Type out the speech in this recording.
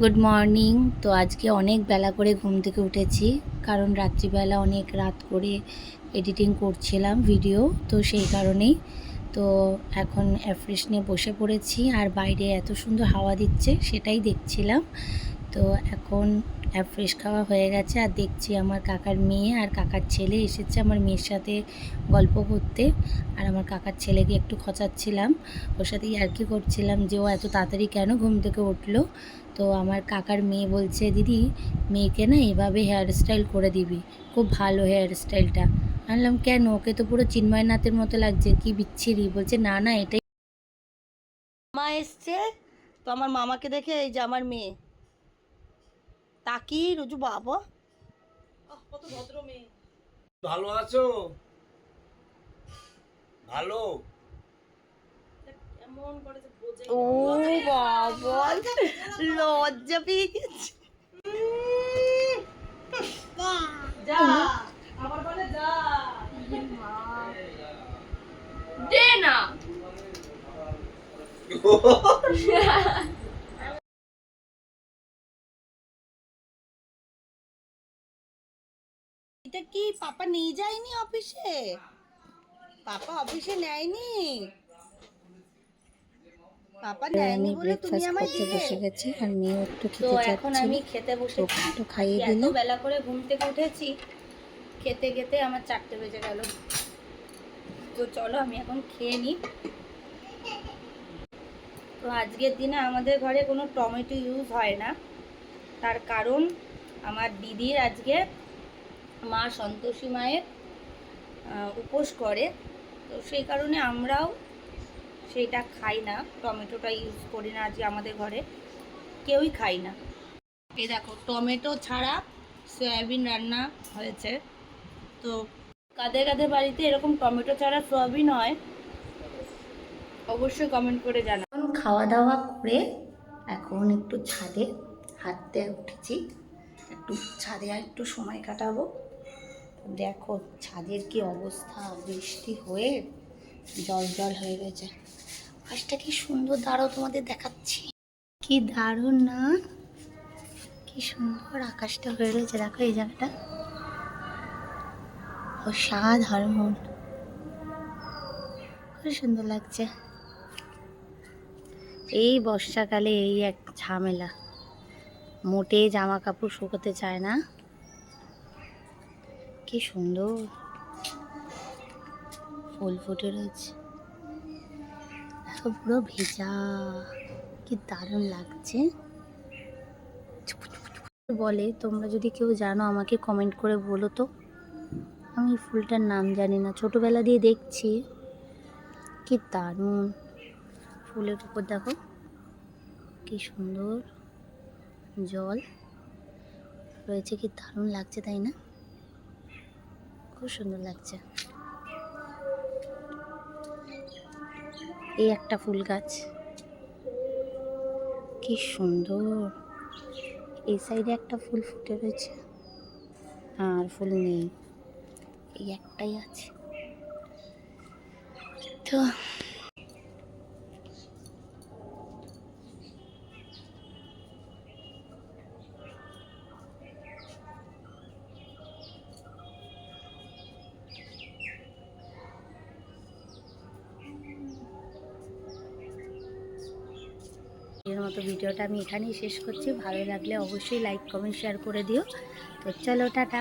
Good morning. তো আজকে অনেক বেলা করে ঘুম থেকে উঠেছি, কারণ রাত্রিবেলা অনেক রাত করে এডিটিং করছিলাম ভিডিও, তো সেই কারণেই। তো এখন অ্যাফ্রেশ নিয়ে বসে পড়েছি, আর বাইরে এত সুন্দর হাওয়া দিচ্ছে সেটাই দেখছিলাম। তো এখন ফ্রেশ খাওয়া হয়ে গেছে, আর দেখছি আমার কাকার মেয়ে আর কাকার ছেলে এসেছে আমার মেয়ের সাথে গল্প করতে। আর আমার কাকার ছেলেকে একটু খচাচ্ছিলাম, ওর সাথে ইয়ার্কি করছিলাম যে ও এত তাড়াতাড়ি কেন ঘুম থেকে উঠলো। তো আমার কাকার মেয়ে বলছে, দিদি মেয়েকে না এভাবে হেয়ার স্টাইল করে দিবি, খুব ভালো হেয়ার স্টাইলটা। আনলাম কেন, ওকে তো পুরো চিন্ময়নাথের মতো লাগছে, কি বিচ্ছিরি। বলছে না না এটাই। মা এসছে, তো আমার মামাকে দেখে এই যে আমার মেয়ে তাকি রুজু বাবা কত ভদ্র মেয়ে। ভালো আছো? ভালো। এমন করে যে বোঝে ও বাবা, লজ্জা পেয়ে গেছে। যা আবার বলে যা দে না। এটা কি পাপা নিয়ে যায়নি অফিসে? পাপা অফিসে নেয়নি, পাপা নেয়নি আমি বলে তুমি ব্রেকফাস্ট আমায় করতে দিলে। বসে গেছি, আর মেয়েও একটু তো খেতে এখন চাচ্ছিল, আমি খেতে তো বসেছি। ওকে একটু খাইয়ে আজকে এত দিলাম। বেলা করে ঘুম থেকে উঠেছি, খেতে খেতে আমার 4টে বেজে গেল। তো চলো আমি এখন খেয়ে নিই। তো আজকের দিনে আমাদের ঘরে কোনো টমেটো ইউজ হয় না, তার কারণ আমার দিদির আজকে মা সন্তোষী মায়ের উপোস করে, তো সেই কারণে আমরাও সেইটা খাই না, টমেটোটা ইউজ করি না আজকে আমাদের ঘরে, কেউই খাই না। এই দেখো টমেটো ছাড়া সয়াবিন রান্না হয়েছে। তো কাদের কাদের বাড়িতে এরকম টমেটো ছাড়া সয়াবিন হয় অবশ্যই কমেন্ট করে জানা। এখন খাওয়া দাওয়া করে এখন একটু ছাদে হাঁটতে উঠেছি, একটু ছাদে আর একটু সময় কাটাবো। দেখো ছাদের কি অবস্থা, বৃষ্টি হয়ে জল জল হয়ে রয়েছে। আকাশটা কি সুন্দর, দাঁড়াও তোমাদের দেখাচ্ছি। কি দারুণ না, কি সুন্দর আকাশটা হয়ে রয়েছে। দেখো এই জায়গাটা অসাধারণ, খুব সুন্দর লাগছে। এই বর্ষাকালে এই এক ঝামেলা, মোটে জামা কাপড় শুকোতে চায় না। কি সুন্দর ফুল ফুটে রয়েছে, দেখো পুরো ভেজা, কি দারুণ লাগছে। বলে তোমরা যদি কেউ জানো আমাকে কমেন্ট করে বলো তো, আমি ফুলটার নাম জানি না, ছোটবেলা দিয়ে দেখছি। কি দারুণ ফুলের উপর দেখো কি সুন্দর জল রয়েছে, কি দারুণ লাগছে তাই না, খুব সুন্দর লাগছে। এই একটা ফুল গাছ, কি সুন্দর। এই সাইডে একটা ফুল ফুটে রয়েছে, আর ফুল নেই, এই একটাই আছে। তো এর মতো ভিডিওটা আমি এখানেই শেষ করছি। ভালো লাগলে অবশ্যই লাইক কমেন্ট শেয়ার করে দিও। তো চলো টাটা।